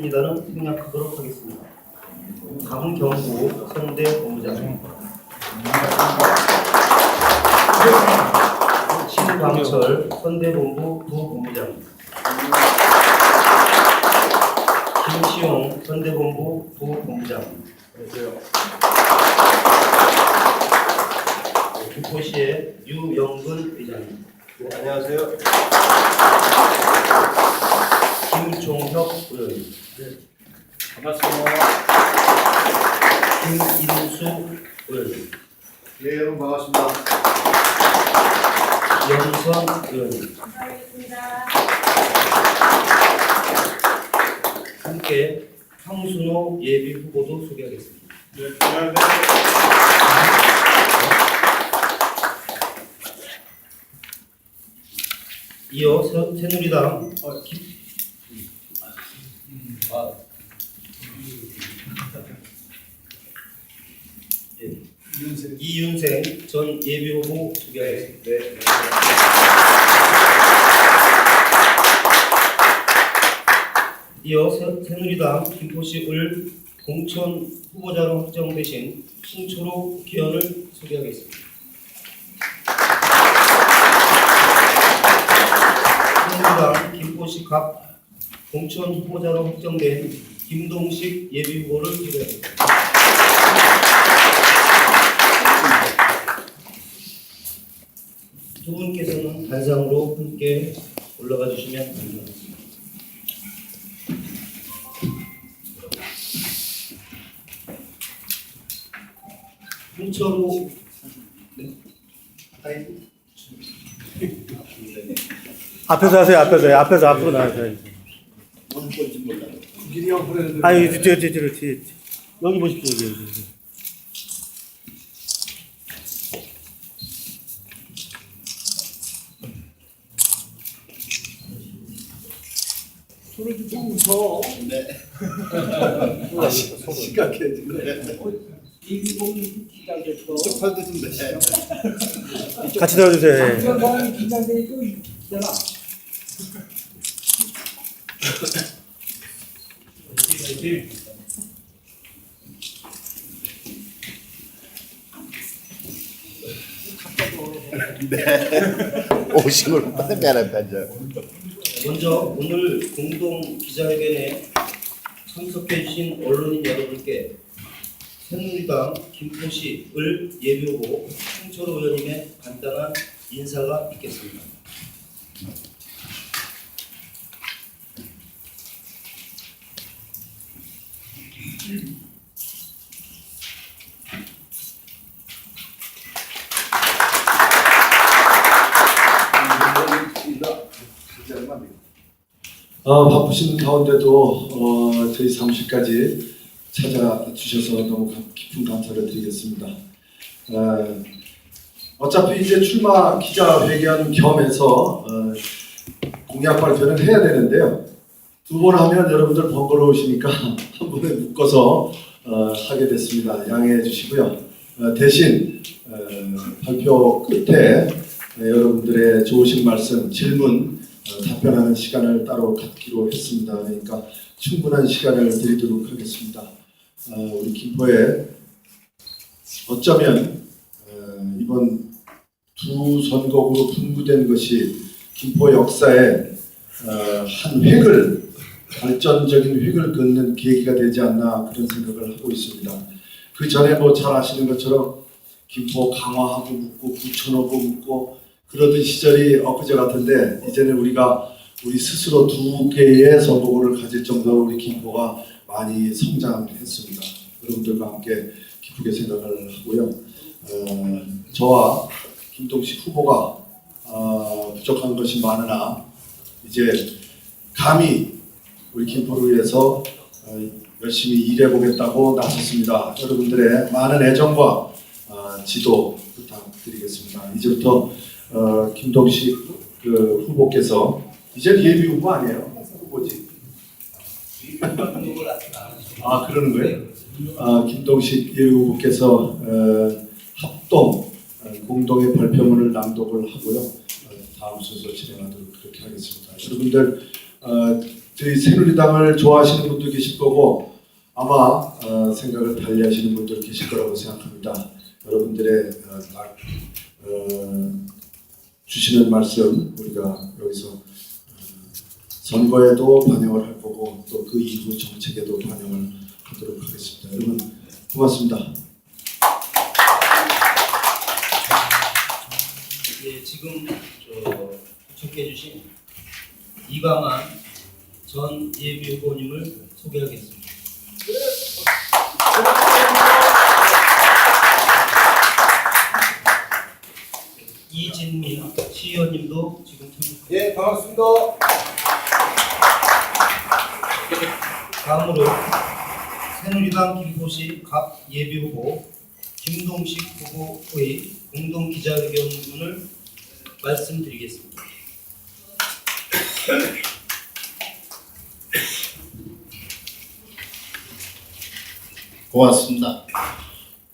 있습니다는 생략하도록 하겠습니다. 강경구 선대본부장, 신광철 선대본부 부본부장, 김시용 선대본부 부본부장, 김포시의 유영근 의장님. 네, 안녕하세요. 김종혁 의원님. 반갑습니다. 김인수 의원님. 네, 여러분 반갑습니다. 영선 의원님. 감사하겠습니다. 함께 황순호 예비 후보도 소개하겠습니다. 네, 안녕하세요. 이어 새누리당 이윤생 전 예비 후보 소개하겠습니다. 네. 이어 새누리당 김포시 을 공천 후보자로 확정되신 신초로 국회의원을 소개하겠습니다. 새누리당 김포시 갑 공천 후보자로 확정된 김동식 예비 후보를 소개하겠습니다. 두 분께서는 단상으로 함께 올라가 주시면 감사하겠습니다. 홍철호 앞에서 하세요. 앞에서 앞으로 나가세요. 길이 형 보내는데. 아니 뒤에 여기 보십시오. 여기. 소리 좀 웃어. 네. 심각해 지금. 이쪽 팔도 좀 내. 같이 들어주세요. 오신 걸 빼라 빼자. 먼저 오늘 공동 기자회견에 참석해 주신 언론인 여러분께 새누리당 김포시 을 예비후보 홍철호 의원님의 간단한 인사가 있겠습니다. 바쁘신 가운데도 저희 사무실까지 찾아주셔서 너무 깊은 감사를 드리겠습니다. 어차피 이제 출마 기자회견 겸해서 공약 발표는 해야 되는데요. 두 번 하면 여러분들 번거로우시니까 한 번에 묶어서 하게 됐습니다. 양해해 주시고요. 대신 발표 끝에 여러분들의 좋으신 말씀, 질문 답변하는 시간을 따로 갖기로 했습니다. 그러니까 충분한 시간을 드리도록 하겠습니다. 우리 김포에 어쩌면 이번 두 선거구로 분구된 것이 김포 역사에 한 획을 발전적인 획을 긋는 계기가 되지 않나 그런 생각을 하고 있습니다. 그 전에 뭐 잘 아시는 것처럼 김포 강화하고 묻고 부천하고 묻고 그러던 시절이 엊그제 같은데 이제는 우리가 우리 스스로 두 개의 선거구를 가질 정도로 우리 김포가 많이 성장했습니다. 여러분들과 함께 기쁘게 생각을 하고요. 저와 김동식 후보가 부족한 것이 많으나 이제 감히 우리 김포를 위해서 열심히 일해보겠다고 나섰습니다. 여러분들의 많은 애정과 지도 부탁드리겠습니다. 이제부터 김동식 후보께서 이제 예비 후보 아니에요? 후보지. 그러는 거예요? 김동식 예비 후보께서 합동 공동의 발표문을 낭독을 하고요. 다음 순서 진행하도록 그렇게 하겠습니다. 여러분들 저희 새누리당을 좋아하시는 분도 계실 거고 아마 생각을 달리하시는 분도 계실 거라고 생각합니다. 여러분들의 주시는 말씀 우리가 여기서 선거에도 반영을 할 거고 또 그 이후 정책에도 반영을 하도록 하겠습니다. 여러분 고맙습니다. 예, 지금 도착해 주신 이광환 전 예비후보님을 소개하겠습니다. 이진민 시의원님도 지금 참여. 예, 반갑습니다. 다음으로 새누리당 김포시 갑 예비후보 김동식 후보의 공동 기자회견문을 말씀드리겠습니다. 고맙습니다.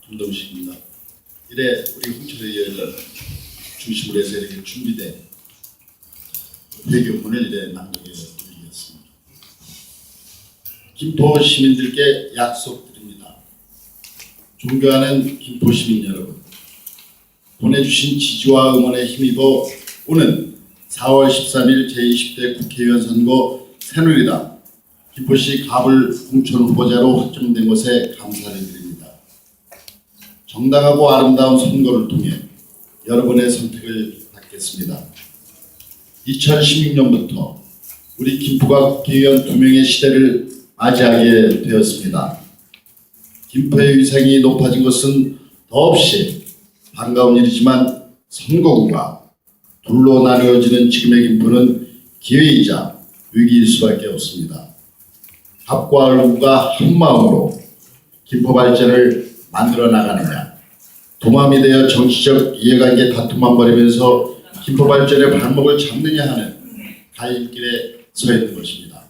김동식입니다. 이래 우리 홍철의원을 중심으로 해서 이렇게 준비된 회견문을 이래 낭독해 드리겠습니다. 김포 시민들께 약속드립니다. 존경하는 김포 시민 여러분, 보내주신 지지와 응원에 힘입어 오는 4월 13일 제20대 국회의원 선거 새누리당 김포시 갑을 공천 후보자로 확정된 것에 감사를 드립니다. 정당하고 아름다운 선거를 통해 여러분의 선택을 받겠습니다. 2016년부터 우리 김포가 국회의원 2명의 시대를 맞이하게 되었습니다. 김포의 위상이 높아진 것은 더없이 반가운 일이지만 선거구가 둘로 나누어지는 지금의 김포는 기회이자 위기일 수밖에 없습니다. 갑과 을구가 한마음으로 김포 발전을 만들어 나가느냐, 도마이 되어 정치적 이해관계 다툼만 벌이면서 김포 발전의 발목을 잡느냐 하는 갈길에 서 있는 것입니다.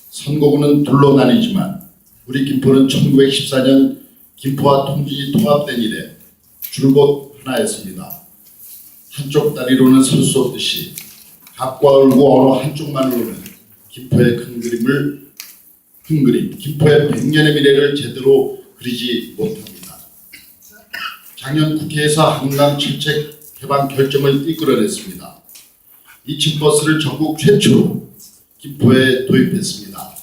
선거구는 둘로 나뉘지만 우리 김포는 1914년 김포와 통진이 통합된 이래 줄곧 하나였습니다. 한쪽 다리로는 설 수 없듯이 갑과 을구 어느 한쪽만으로는 김포의 큰 그림, 김포의 100년의 미래를 제대로 그리지 못합니다. 작년 국회에서 한강 철책 개방 결정을 이끌어냈습니다. 2층 버스를 전국 최초로 김포에 도입했습니다.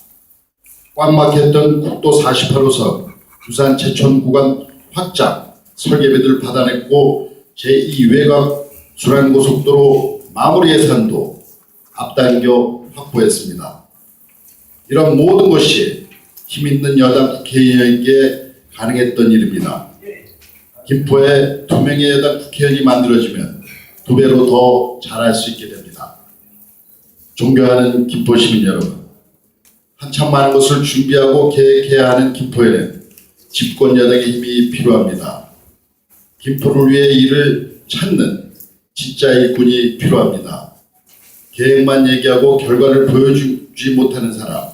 꽉 막혔던 국도 48호선 부산 제천 구간 확장 설계비를 받아냈고 제2 외곽 순환고속도로 마무리 예산도 앞당겨 확보했습니다. 이런 모든 것이 힘있는 여당 국회의원에게 가능했던 일입니다. 김포에 2명의 여당 국회의원이 만들어지면 2배로 더 잘할 수 있게 됩니다. 존경하는 김포 시민 여러분, 한참 많은 것을 준비하고 계획해야 하는 김포에는 집권 여당의 힘이 필요합니다. 김포를 위해 일을 찾는 진짜 일꾼이 필요합니다. 계획만 얘기하고 결과를 보여주지 못하는 사람,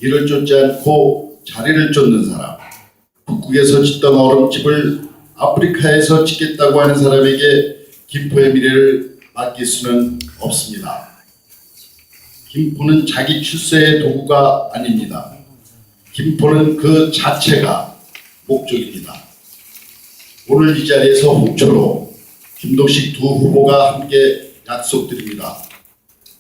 일을 쫓지 않고 자리를 쫓는 사람, 북극에서 짓던 얼음집을 아프리카에서 짓겠다고 하는 사람에게 김포의 미래를 맡길 수는 없습니다. 김포는 자기 출세의 도구가 아닙니다. 김포는 그 자체가 목적입니다. 오늘 이 자리에서 홍초로 김동식 두 후보가 함께 약속드립니다.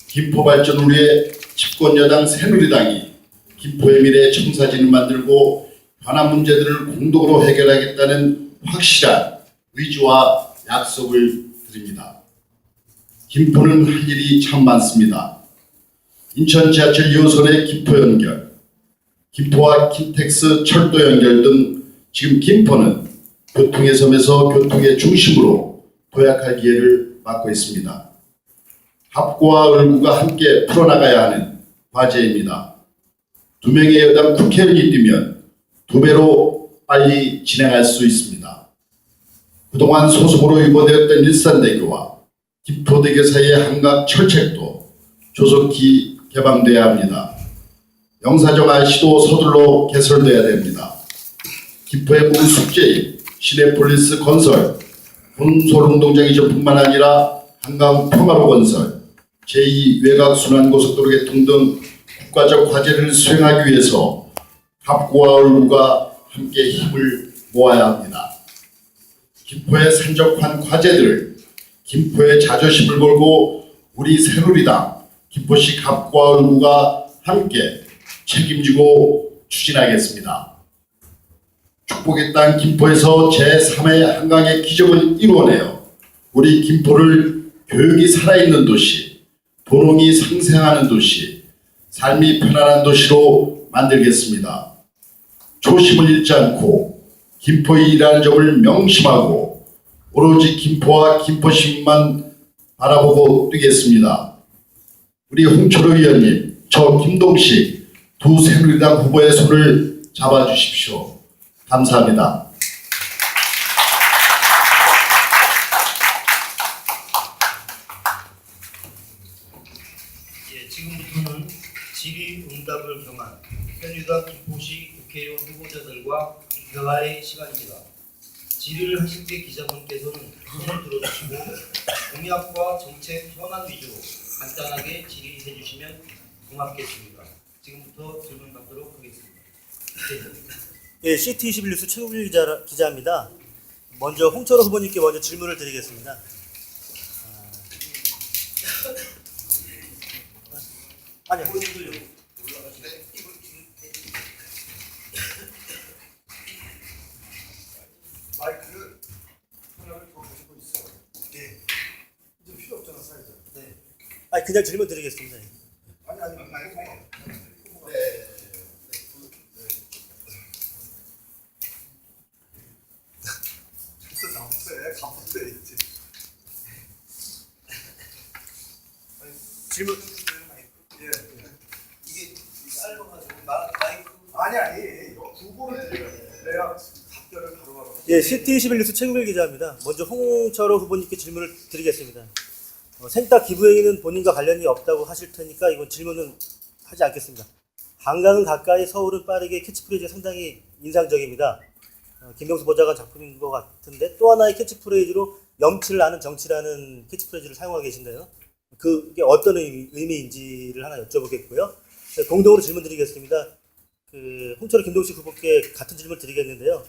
김포 발전을 위해 집권여당 새누리당이 김포의 미래 청사진을 만들고 현안 문제들을 공동으로 해결하겠다는 확실한 의지와 약속을 드립니다. 김포는 할 일이 참 많습니다. 인천 지하철 2호선의 김포 연결, 김포와 킨텍스 철도 연결 등 지금 김포는 교통의 섬에서 교통의 중심으로 도약할 기회를 맞고 있습니다. 합구와 을구가 함께 풀어나가야 하는 과제입니다. 2명의 여당 국회의원이 뛰면 2배로 빨리 진행할 수 있습니다. 그동안 소속으로 유보되었던 일산대교와 김포대교 사이의 한강 철책도 조속히 개방돼야 합니다. 영사정 IC도 서둘러 개설돼야 됩니다. 김포의 본 숙제인 시내폴리스 건설, 군솔운동장 이전뿐만 아니라 한강 평화로 건설, 제2 외곽순환고속도로 개통 등 국가적 과제를 수행하기 위해서 갑구와 얼구가 함께 힘을 모아야 합니다. 김포의 산적한 과제들을 김포의 자존심을 걸고 우리 새누리당 김포시 갑구와 얼구가 함께 책임지고 추진하겠습니다. 축복의 땅 김포에서 제3의 한강의 기적을 이루어내어 우리 김포를 교육이 살아있는 도시, 도농이 상생하는 도시, 삶이 편안한 도시로 만들겠습니다. 초심을 잃지 않고 김포의 일하는 점을 명심하고 오로지 김포와 김포시민만 바라보고 뛰겠습니다. 우리 홍철호 의원님, 저 김동식 두 새누리당 후보의 손을 잡아주십시오. 감사합니다. 예, 지금부터는 질의응답을 겸한 새누리당 김포시 국회의원 후보자들과 대화의 시간입니다. 질의를 하실 때 기자분께서는 손을 들어주시고 공약과 정책 현안 위주로 간단하게 질의해 주시면 고맙겠습니다. 지금부터 질문 받도록 하겠습니다. 예, CT21 뉴스 최국일 기자입니다. 먼저 홍철호 후보님께 먼저 질문을 드리겠습니다. 아니요. 마이크를 하나를 더 가지고 있어. 네. 이제 필요 없잖아, 사이즈. 네. 아니 그냥 질문 드리겠습니다. 아니. 네. 진짜 나왔어요. 가만히 있지. 질문. 예. 이게 짧아가지고 마이크 아니. 후보를 드려요. 내가 답변을 바로바로. 예, CT21 뉴스 최국일 기자입니다. 먼저 홍철호 후보님께 질문을 드리겠습니다. 생딱 기부행위는 본인과 관련이 없다고 하실 테니까 이건 질문은 하지 않겠습니다. 한강은 가까이, 서울은 빠르게 캐치프레이즈가 상당히 인상적입니다. 김병수 보좌관 작품인 것 같은데 또 하나의 캐치프레이즈로 염치를 아는 정치라는 캐치프레이즈를 사용하고 계신데요. 그게 어떤 의미인지를 하나 여쭤보겠고요. 공동으로 질문 드리겠습니다. 홍철호 김동식 후보께 같은 질문을 드리겠는데요.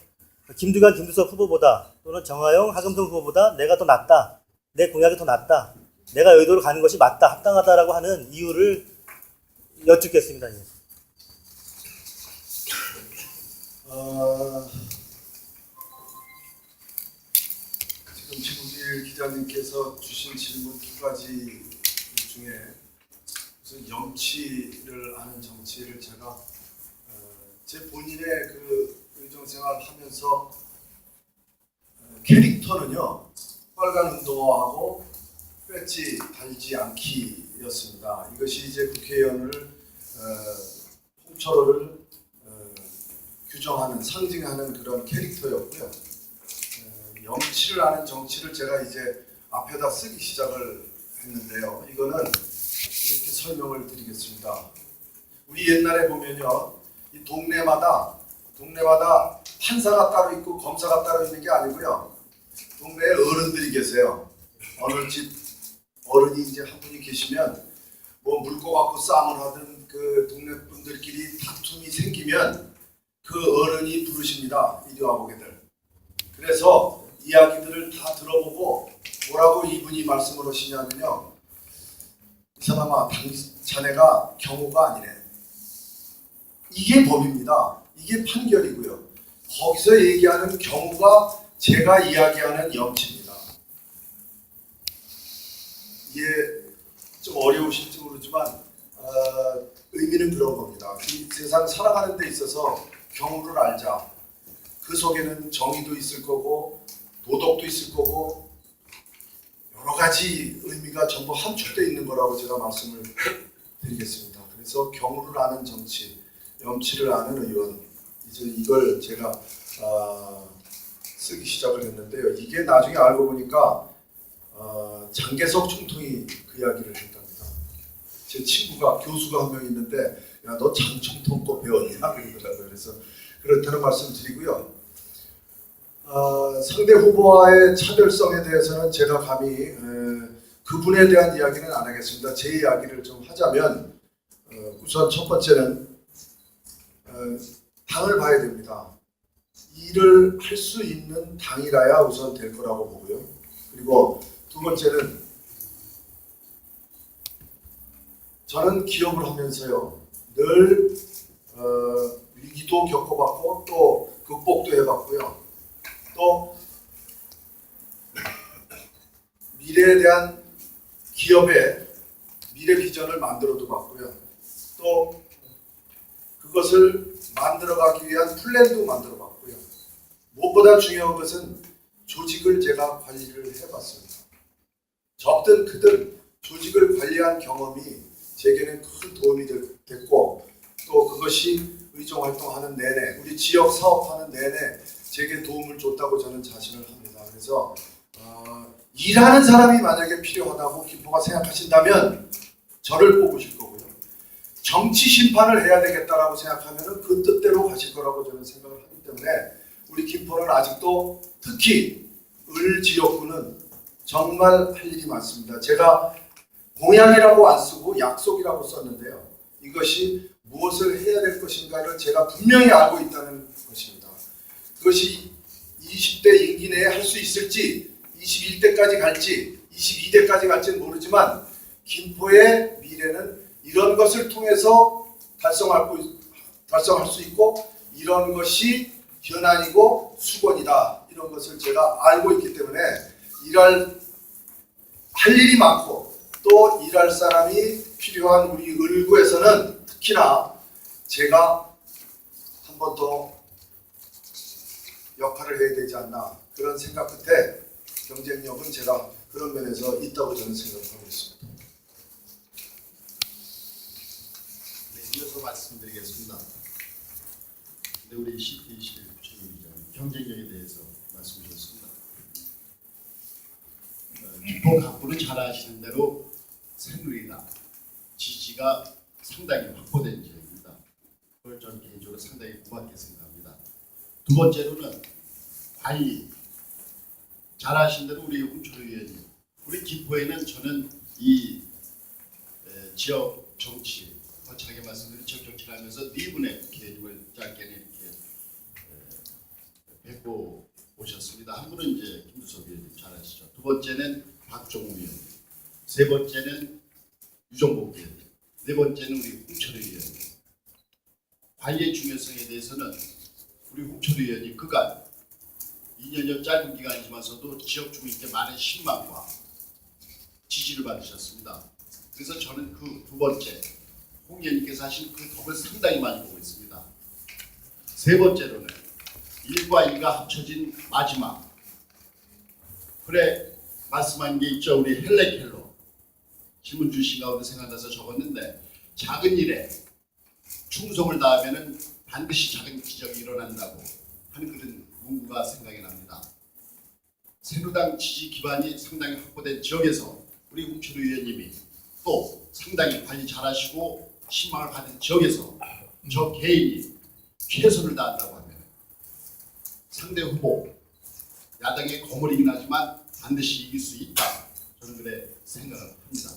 김두관, 김두석 후보보다 또는 정하영, 하금동 후보보다 내가 더 낫다, 내 공약이 더 낫다, 내가 여의도로 가는 것이 맞다, 합당하다라고 하는 이유를 여쭙겠습니다. 예. 지금 최국일 기자님께서 주신 질문 두 가지 중에 우선 염치를 아는 정치를 제가 제 본인의 그 의정생활 하면서 캐릭터는요 빨간 운동화하고 배지 달지 않기였습니다. 이것이 이제 국회의원을 홍철호를 규정하는 상징하는 그런 캐릭터였고요. 염치를 아는 정치를 제가 이제 앞에다 쓰기 시작을 했는데요. 이거는 이렇게 설명을 드리겠습니다. 우리 옛날에 보면요, 이 동네마다 판사가 따로 있고 검사가 따로 있는 게 아니고요. 동네에 어른들이 계세요. 어느 집 어른이 이제 한 분이 계시면 뭐 물고 갖고 싸움을 하든 그 동네 분들끼리 다툼이 생기면 그 어른이 부르십니다. 이리 와보게들. 그래서 이야기들을 다 들어보고 뭐라고 이분이 말씀을 하시냐면요. 이 사람아, 자네가 경호가 아니네. 이게 법입니다. 이게 판결이고요. 거기서 얘기하는 경우가 제가 이야기하는 염치입니다. 이게 좀 어려우실지 모르지만 의미는 그런 겁니다. 이 세상 살아가는 데 있어서 경우를 알자. 그 속에는 정의도 있을 거고 도덕도 있을 거고 여러 가지 의미가 전부 함축되어 있는 거라고 제가 말씀을 드리겠습니다. 그래서 경우를 아는 정치, 염치를 아는 의원, 이제 이걸 제가 쓰기 시작을 했는데요. 이게 나중에 알고 보니까 장개석 총통이 그 이야기를 했답니다. 제 친구가 교수가 한 명 있는데 야, 너 장총통 거 배웠냐? 그러더라고요. 그래서 그렇다는 말씀 드리고요. 상대 후보와의 차별성에 대해서는 제가 감히 그분에 대한 이야기는 안 하겠습니다. 제 이야기를 좀 하자면 우선 첫 번째는 당을 봐야 됩니다. 일을 할 수 있는 당이라야 우선 될 거라고 보고요. 그리고 두 번째는 저는 기업을 하면서요 늘 위기도 겪어봤고 또 극복도 해봤고요. 또 미래에 대한 기업의 미래 비전을 만들어도 봤고요. 또 그것을 만들어가기 위한 플랜도 만들어 봤고요. 무엇보다 중요한 것은 조직을 제가 관리를 해봤습니다. 적든 크든 조직을 관리한 경험이 제게는 큰 도움이 됐고 또 그것이 의정활동하는 내내 우리 지역 사업하는 내내 제게 도움을 줬다고 저는 자신을 합니다. 그래서 일하는 사람이 만약에 필요하다고 김포가 생각하신다면 저를 뽑으실 거고요. 정치 심판을 해야 되겠다라고 생각하면 그 뜻대로 가실 거라고 저는 생각을 하기 때문에 우리 김포는 아직도 특히 을 지역구는 정말 할 일이 많습니다. 제가 공약이라고 안 쓰고 약속이라고 썼는데요. 이것이 무엇을 해야 될 것인가를 제가 분명히 알고 있다는 것입니다. 그것이 20대 임기 내에 할 수 있을지 21대까지 갈지 22대까지 갈지는 모르지만 김포의 미래는 이런 것을 통해서 달성할 수 있고 이런 것이 현안이고 수건이다. 이런 것을 제가 알고 있기 때문에 할 일이 많고 또 일할 사람이 필요한 우리 을구에서는 특히나 제가 한 번 더 역할을 해야 되지 않나 그런 생각 끝에 경쟁력은 제가 그런 면에서 있다고 저는 생각하고 있습니다. 네, 이어서 말씀드리겠습니다. 네, 우리 CT21 부총리님 경쟁력에 대해서 말씀 주셨습니다. 김포 갑부는 잘 아시는 대로 새누리당 지지가 상당히 확보된 지역입니다. 그걸 저는 개인적으로 상당히 고맙게 생각합니다. 두 번째로는 관리 잘 아시는 대로 우리 홍철 의원님 우리 김포에는 저는 이 지역 정치 거창하게 말씀드린 지역 정치를 하면서 네 분의 국회의원님을 짧게는 이렇게 뵙고 오셨습니다. 한 분은 이제 김두섭 의원님 잘 아시죠. 두 번째는 박종우 의원님, 세 번째는 유정복 의원님, 네 번째는 우리 홍철 의원님. 관리의 중요성에 대해서는 우리 홍철 의원님 그간 2년여 짧은 기간이지만서도 지역 주민께 많은 신망과 지지를 받으셨습니다. 그래서 저는 그 두 번째 홍 의원님께서 하신 그 덕을 상당히 많이 보고 있습니다. 세 번째로는 1과 2가 합쳐진 마지막 그래 말씀한 게 있죠. 우리 헬레 켈러 질문 주신 가운데 생각나서 적었는데 작은 일에 충성을 다하면은 반드시 작은 기적이 일어난다고 하는 그런 문구가 생각이 납니다. 새누리당 지지 기반이 상당히 확보된 지역에서 우리 홍철 의원님이 또 상당히 관리 잘하시고 신망을 받은 지역에서 저 개인이 최선을 다한다고 하면 상대 후보 야당의 거물이긴 하지만 반드시 이길 수 있다. 저는 그래 생각을 합니다.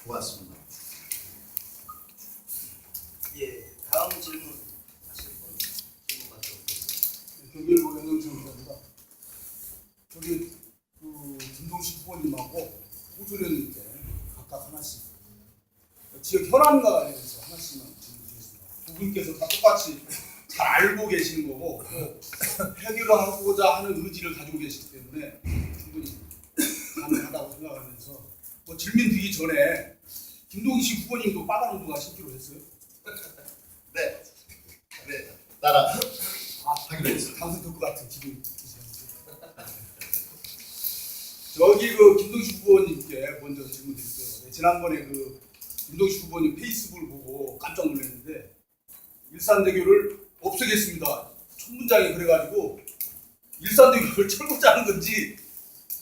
고맙습니다. 예, 다음 질문 하실 분 질문 받도록 하겠습니다. 경길고 연정청입니다. 저기 김동식 후보님하고 홍준현님께 각각 하나씩 지역 현안과 관련해서 하나씩만 질문 드리겠습니다. 두 분께서 다 똑같이 잘 알고 계시는 거고 또 해결하고자 하는 의지를 가지고 계시기 때문에 충분히 가능하다고 생각하면서 뭐 질문 드리기 전에 김동식 후보님도 빨간 운동화 신기로 했어요? 네, 따라 하기로 했습니다. 당선 될 것 같은 기분 저기 김동식 후보님께 먼저 질문 드릴게요. 네, 지난번에 김동식 후보님 페이스북을 보고 깜짝 놀랐는데 일산대교를 없애겠습니다. 첫 문장이 그래가지고 일산대교를 철거자는 건지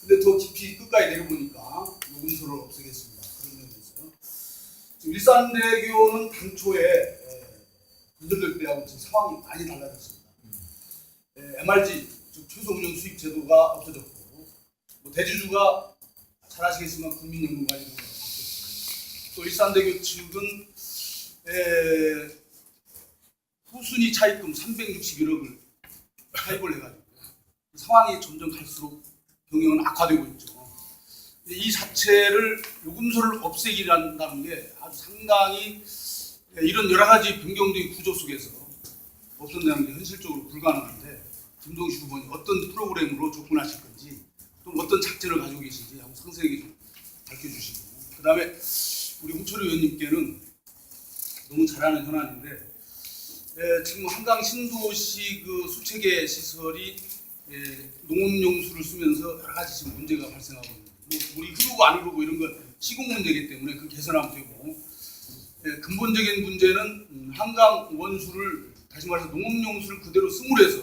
근데 더 깊이 끝까지 내려보니까 운수를 없애겠습니다. 그런 면에서 지금 일산대교는 당초에 건설될 때하고 지금 상황이 많이 달라졌습니다. MRG 즉 최소 운영 수입 제도가 없어졌고 뭐 대주주가 잘 아시겠지만 국민연금 가지고 또 일산대교 측은 후순위 차입금 361억을 차입을 해가지고 상황이 점점 갈수록 경영은 악화되고 있죠. 이 자체를 요금소를 없애기란다는 게 아주 상당히 이런 여러 가지 변경적인 구조 속에서 없앤다는 게 현실적으로 불가능한데 김동식 후보님 어떤 프로그램으로 접근하실 건지 또 어떤 작전을 가지고 계신지 한번 상세하게 좀 밝혀주시고 그다음에 우리 홍철희 의원님께는 너무 잘 아는 현안인데 지금 한강 신도시 그 수체계 시설이 농업용수를 쓰면서 여러 가지 지금 문제가 발생하고 있는 뭐 물이 흐르고 안 흐르고 이런 건 시공 문제이기 때문에 그 개선하면 되고 근본적인 문제는 한강 원수를 다시 말해서 농업용수를 그대로 쓰므로 해서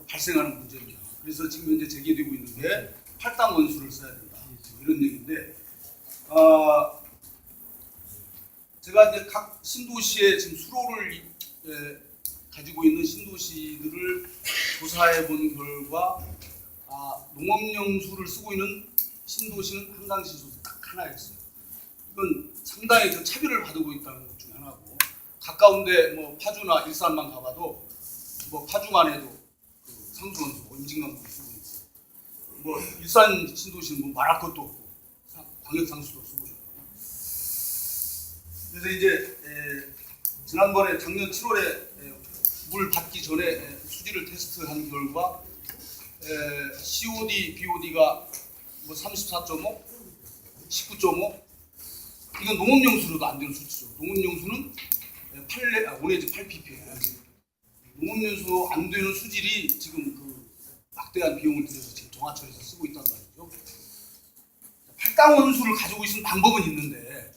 발생하는 문제입니다. 그래서 지금 현재 제기되고 있는 게 팔당 원수를 써야 된다 이런 얘기인데 제가 이제 각 신도시에 지금 수로를 가지고 있는 신도시들을 조사해 본 결과 농업용수를 쓰고 있는 신도시는 한강 신도시 딱 하나였어요. 이건 상당히 그 차별을 받고 있다는 것 중에 하나고 가까운데 뭐 파주나 일산만 가봐도 뭐 파주만 해도 그 상수원수, 임진강수를 쓰고 있고 뭐 일산 신도시는 뭐 말할 것도 없고 광역상수도 쓰고 있고 그래서 이제 지난번에 작년 7월에 물 받기 전에 수지를 테스트한 결과 COD, BOD가 뭐 34.5, 19.5 이건 농업용수로도 안 되는 수치죠. 농업용수는 5내지 8ppm. 농업용수로 안 되는 수질이 지금 그 막대한 비용을 들여서 지금 정화철에서 쓰고 있단 말이죠. 팔당 원수를 가지고 있는 방법은 있는데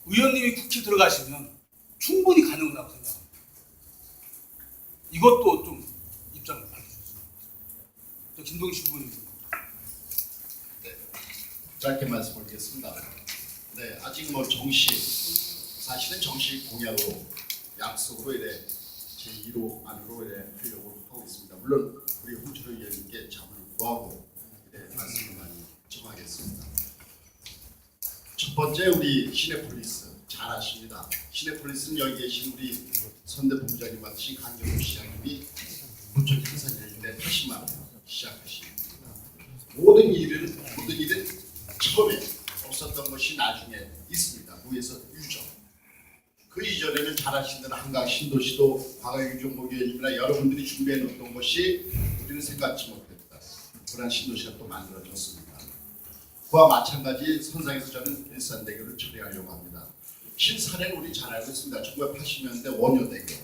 의원님이 국회 들어가시면 충분히 가능하다고 생각합니다. 이것도 좀 입장을 밝혀주세요. 김동식 후보님. 네, 짧게 말씀드리겠습니다. 네, 아직 뭐 사실은 정식 공약으로 약속으로 이래 제1호 안으로 이래 하려고 하고 있습니다. 물론 우리 홍철호 의원님께 자문을 구하고 이래 말씀을 많이 좀 하겠습니다. 첫 번째 우리 시내폴리스 잘 아십니다. 시내폴리스는 여기 계신 우리 선대본부장님 맡으신 강경호 시장님이 부천 행사일인데 80만 원 시작하십니다. 모든 일은 처음에 없었던 것이 나중에 있습니다. 위에서 유정. 그 이전에는 잘 아시는 대로 한강 신도시도 과거 유정복 의원님이나 여러분들이 준비해 놓던 것이 우리는 생각지 못했다. 그런 신도시가 또 만들어졌습니다. 그와 마찬가지 선상에서 저는 일산대교를 처리하려고 합니다. 신산에는 우리 잘 알고 있습니다. 1980년대 원효대교.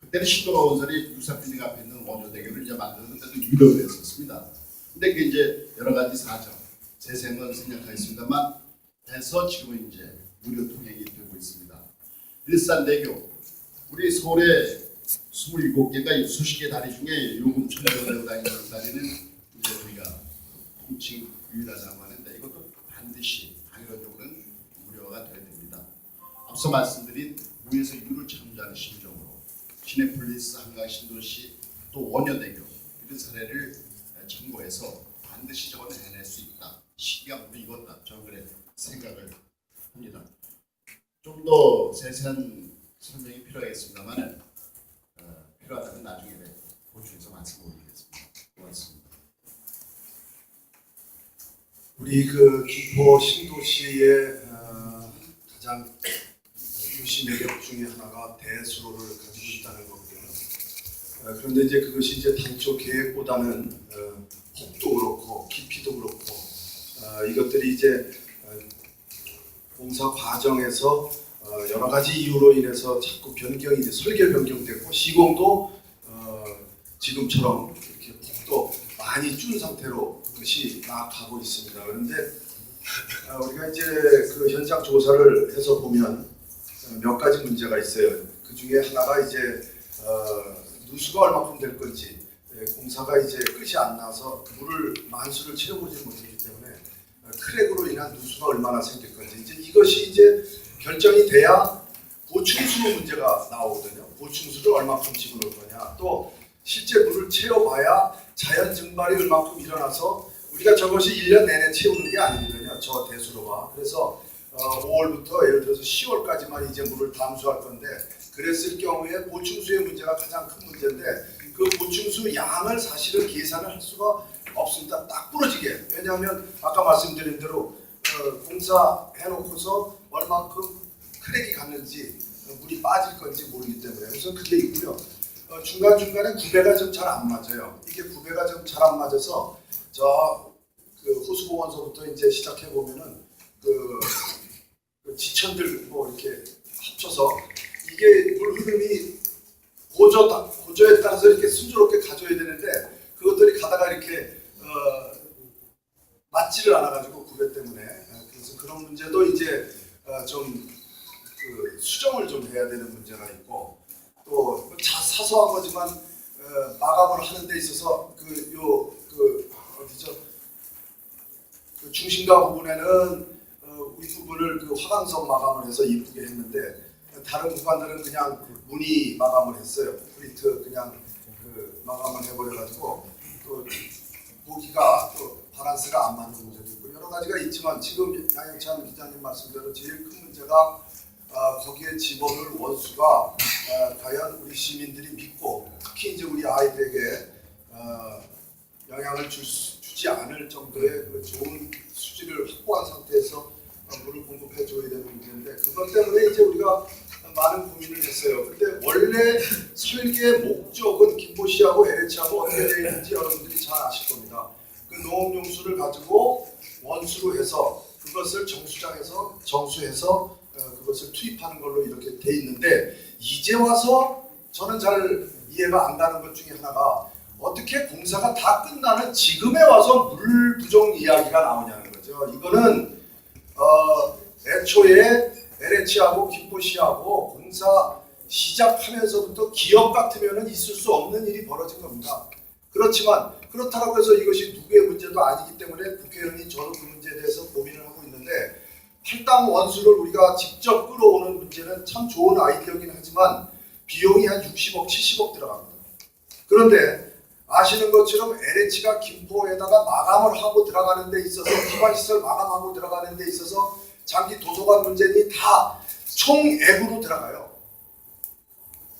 그때는 신도로 건설이 육사빌딩 앞에 있는 원효대교를 이제 만드는데도 유력을 했었습니다. 근데 그게 이제 여러 가지 사정, 재생은 생략하겠습니다만 해서 지금은 이제 무료 통행이 되고 있습니다. 일산대교, 우리 서울에 27개가 수십 개 다리 중에 요금 1,000원 내고 다니는 다리는 이제 우리가 통칭 유일하다고 하는데 이것도 반드시 당연적으로는 무료가 돼야 됩니다. 앞서 말씀드린 무에서 유를 참조하는 심정으로 시내폴리스, 한강 신도시, 또 원효대교 이런 사례를 참고해서 반드시 저건 해낼 수 있다. 시기가 무리익었다. 저는 그래 생각을 합니다. 좀 더 세세한 설명이 필요하겠습니다만 필요하다면 나중에 보충해서 말씀드리겠습니다. 고맙습니다. 우리 그 김포 신도시의 가장 유시 매력 중에 하나가 대수로를 가지고 있다는 거고요. 그런데 이제 그것이 이제 단초 계획보다는 폭도 그렇고 깊이도 그렇고 이것들이 이제 공사 과정에서 여러 가지 이유로 인해서 자꾸 변경이 이제 설계 변경되고 시공도 지금처럼 이렇게 폭도 많이 준 상태로 그것이 나아가고 있습니다. 그런데 우리가 이제 그 현장 조사를 해서 보면 몇 가지 문제가 있어요. 그 중에 하나가 이제 누수가 얼마큼 될 건지 공사가 이제 끝이 안 나서 물을 만수를 채워보지 못했기 때문에 크랙으로 인한 누수가 얼마나 생길 건지 이제 이것이 이제 결정이 돼야 보충수로 문제가 나오거든요. 보충수를 얼마큼 집어넣을 거냐, 또 실제 물을 채워봐야 자연 증발이 얼마큼 일어나서 우리가 저것이 1년 내내 채우는 게 아니거든요. 저 대수로가. 그래서 5월부터 예를 들어서 10월까지만 이제 물을 담수할 건데 그랬을 경우에 보충수의 문제가 가장 큰 문제인데 그 보충수 양을 사실은 계산을 할 수가 없습니다. 딱 부러지게. 왜냐하면 아까 말씀드린 대로 공사해놓고서 얼만큼 크랙이 갔는지 물이 빠질 건지 모르기 때문에 우선 그게 있고요. 중간중간에 구배가 좀 잘 안 맞아요. 이게 구배가 좀 잘 안 맞아서 그 호수공원서부터 이제 시작해 보면은 그 지천들 뭐 이렇게 합쳐서 이게 물 흐름이 고조에 따라서 이렇게 순조롭게 가져야 되는데 그것들이 가다가 이렇게 맞지를 않아가지고 구배 때문에 그래서 그런 문제도 이제 좀 그 수정을 좀 해야 되는 문제가 있고 또 사소한 거지만 마감을 하는 데 있어서 어디죠? 그 중심가 부분에는 윗부분을 그 화강석 마감을 해서 이쁘게 했는데 다른 구간들은 그냥 무늬 마감을 했어요. 콘크리트 그냥 그 마감을 해버려가지고 또 보기가 또 바란스가 안 맞는 문제도 있고 여러 가지가 있지만 지금 양영찬 기자님 말씀대로 제일 큰 문제가 거기에 집어넣을 원수가 과연 우리 시민들이 믿고 특히 이제 우리 아이들에게 영향을 주지 않을 정도의 그 좋은 수질을 확보한 상태에서 물을 공급해 줘야 되는 문제인데 그것 때문에 이제 우리가 많은 고민을 했어요. 근데 원래 설계 목적은 김포시하고 LH하고 어떻게 되어 있는지 여러분들이 잘 아실 겁니다. 그 농업용수를 가지고 원수로 해서 그것을 정수장에서 정수해서 그것을 투입하는 걸로 이렇게 돼 있는데 이제 와서 저는 잘 이해가 안 가는 것 중에 하나가 어떻게 공사가 다 끝나는 지금에 와서 물 부족 이야기가 나오냐는 거죠. 이거는 애초에 LH하고 김포시하고 공사 시작하면서부터 기업 같으면 있을 수 없는 일이 벌어진 겁니다. 그렇지만 그렇다고 해서 이것이 누구의 문제도 아니기 때문에 국회의원이 저도 그 문제에 대해서 고민을 하고 있는데 팔당 원수를 우리가 직접 끌어오는 문제는 참 좋은 아이디어긴 하지만 비용이 한 60억, 70억 들어갑니다. 그런데 아시는 것처럼 LH가 김포에다가 마감을 하고 들어가는 데 있어서 기반시설 마감하고 들어가는 데 있어서 장기 도서관 문제니 다 총액으로 들어가요.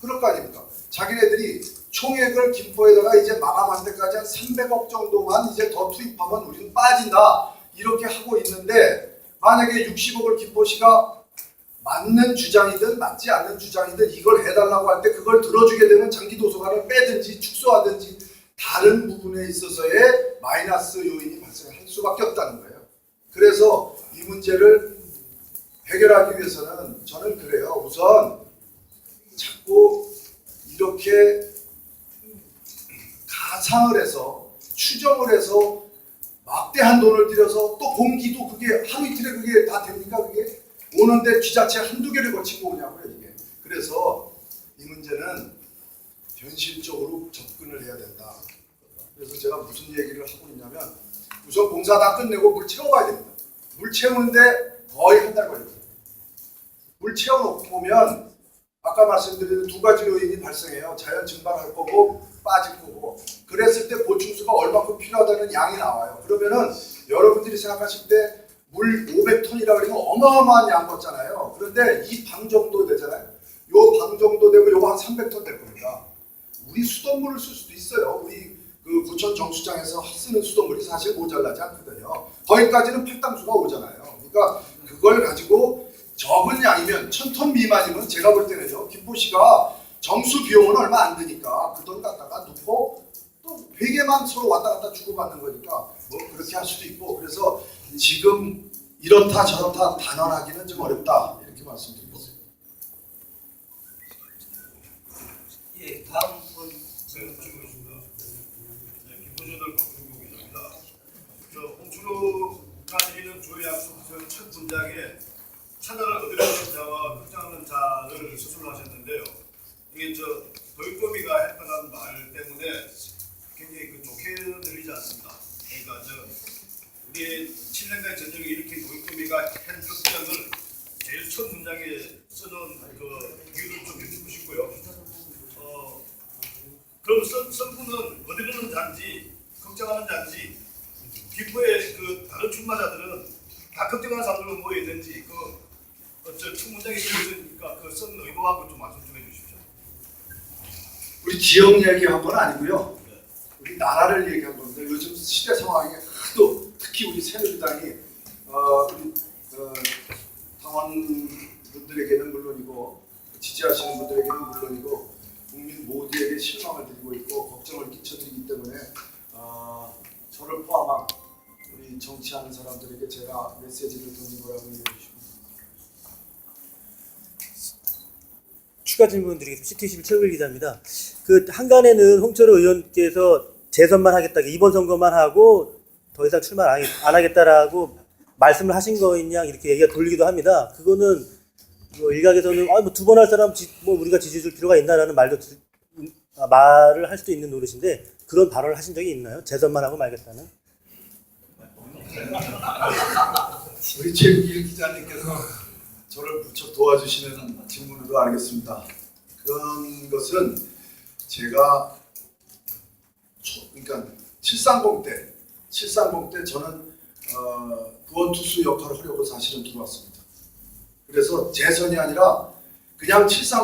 그럴 거 아닙니까? 자기네들이 총액을 김포에다가 이제 마감할 때까지 한 300억 정도만 이제 더 투입하면 우리는 빠진다. 이렇게 하고 있는데 만약에 60억을 김포시가 맞는 주장이든 맞지 않는 주장이든 이걸 해달라고 할 때 그걸 들어주게 되면 장기 도서관을 빼든지 축소하든지 다른 부분에 있어서의 마이너스 요인이 발생할 수밖에 없다는 거예요. 그래서 이 문제를 해결하기 위해서는 저는 그래요. 우선 자꾸 이렇게 가상을 해서 추정을 해서 막대한 돈을 들여서 또 공기도 그게 하루 이틀에 그게 다 됩니까? 그게 오는데 지자체 한두 개를 거치고 오냐고요 이게. 그래서 이 문제는 현실적으로 접근을 해야 된다. 그래서 제가 무슨 얘기를 하고 있냐면 우선 공사 다 끝내고 물 채워봐야 됩니다. 물 채우는데 거의 한 달 걸립니다. 물 채워놓고 보면 아까 말씀드린 두 가지 요인이 발생해요. 자연 증발할 거고 빠질 거고. 그랬을 때 보충수가 얼마큼 필요하다는 양이 나와요. 그러면은 여러분들이 생각하실 때 물 500톤이라 그러면 어마어마한 양 같잖아요. 그런데 이 방 정도 되잖아요. 요 방 정도 되고 요거 한 300톤 될 겁니다. 우리 수돗물을 쓸 수도 있어요. 우리 그 구천 정수장에서 쓰는 수돗물이 사실 모자라지 않거든요. 거기까지는 팔당수가 오잖아요. 그러니까 그걸 가지고 적은 양이면 1000톤 미만이면 제가 볼 때는요. 김포시가 정수 비용은 얼마 안 드니까 그 돈 갖다가 놓고 또 회계만 서로 왔다 갔다 주고받는 거니까 뭐 그렇게 할 수도 있고 그래서 지금 이렇다 저렇다 단언하기는 좀 어렵다 이렇게 말씀드립니다. 예, 다음 분 김포저널 박준규 기자입니다. 홍준호가 드리는 조약속 첫 문장에 차나를 얻으려는 자와 걱정하는 자를 서술하셨는데요. 이게 도입범위가 했다는 말 때문에 굉장히 좋게 들리지 않습니다. 그러니까 우리의 7년간 전쟁을 일으킨 도입범위가 한 걱정을 제일 첫 문장에 써놓은 그 이유를 좀 여쭙고 싶고요. 그럼 선수는 어디로는 자인지 걱정하는 자인지 김포에 뭐 있는지 저 청문장에 있으니까 그 쓴 의도하고 좀 말씀 좀 해주십시오. 우리 지역 얘기한 건 아니고요. 우리 나라를 얘기한 겁니다. 요즘 시대 상황이 하도 특히 우리 새누리당이 우리 당원분들에게는 물론이고 지지하시는 분들에게는 물론이고 국민 모두에게 실망을 드리고 있고 걱정을 끼쳐드리기 때문에 저를 포함한 우리 정치하는 사람들에게 제가 메시지를 던진 거라고 이해해 주시면 추가 질문 드리겠습니다. CT21 최우일 기자입니다. 그 한간에는 홍철호 의원께서 재선만 하겠다, 이번 선거만 하고 더 이상 출마 안 하겠다라고 말씀을 하신 거인 양 이렇게 얘기가 돌리기도 합니다. 그거는 뭐 일각에서는 뭐 두 번 할 사람 우리가 지지해 줄 필요가 있나라는 말을 할 수도 있는 노릇인데 그런 발언을 하신 적이 있나요? 재선만 하고 말겠다는? 우리 최국일 기자님께서 저를 무척 도와주시는 질문으로 알겠습니다. 그런 것은 제가 그러니까 730 때 저는 구원투수 역할을 하려고 사실은 들어왔습니다. 그래서 재선이 아니라 그냥 730